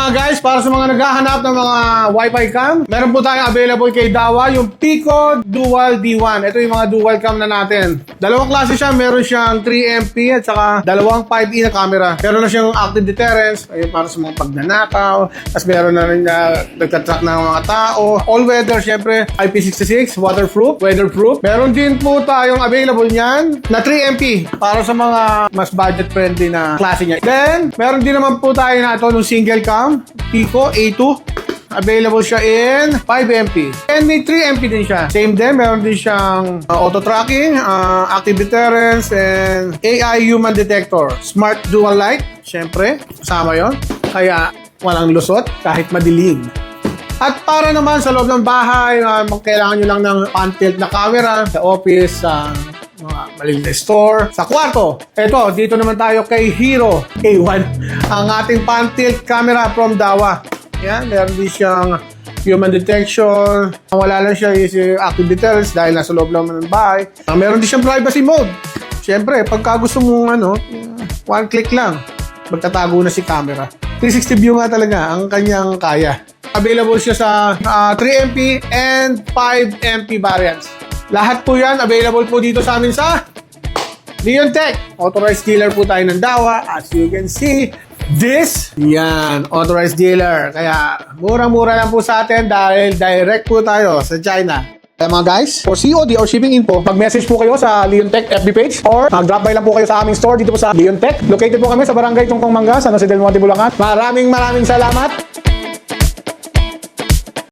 mga guys, para sa mga naghahanap ng mga Wi-Fi cam, meron po tayong available kay Dawa, yung Pico Dual D1. Ito yung mga dual cam na natin. Dalawang klase siya, meron siyang 3MP at saka dalawang 5E na camera. Meron na siyang active deterrence, ayun, para sa mga pagnanakaw. Tapos meron na rin nagtatrack ng mga tao. All weather, syempre, IP66, waterproof, weatherproof. Meron din po tayong available niyan na 3MP para sa mga mas budget friendly na klase niya. Then, meron din naman po tayo na ito nung single cam, Pico A2. Available siya in 5MP. And may 3MP din siya. Same din, meron din siyang auto tracking, active deterrence, and AI human detector. Smart dual light, syempre, kasama yon. Kaya walang lusot kahit madilim. At para naman sa loob ng bahay, kailangan nyo lang ng pan-tilt na camera sa office, sa mga maliit na store, sa kwarto. Ito, dito naman tayo kay Hero A1, ang ating pan-tilt camera from Dawa. Yan, meron din siyang human detection. Wala lang siya is active deterrence dahil nasa loob lang ng bahay. Meron din siyang privacy mode. Siyempre, pagka gusto mong one click lang, magtatago na si camera. 360 view nga talaga ang kanyang kaya. Available siya sa 3MP and 5MP variants. Lahat po yan available po dito sa amin sa Leontech. Authorized dealer po tayo ng Dawa. As you can see, yan, authorized dealer. Kaya murang-mura lang po sa atin dahil direct po tayo sa China. Kaya mga guys, for COD or shipping info, mag-message po kayo sa Leontech FB page or mag-drop by lang po kayo sa aming store dito po sa Leontech. Located po kami sa Barangay Tungkong Mangga, San Jose del Monte, Bulacan. Maraming salamat.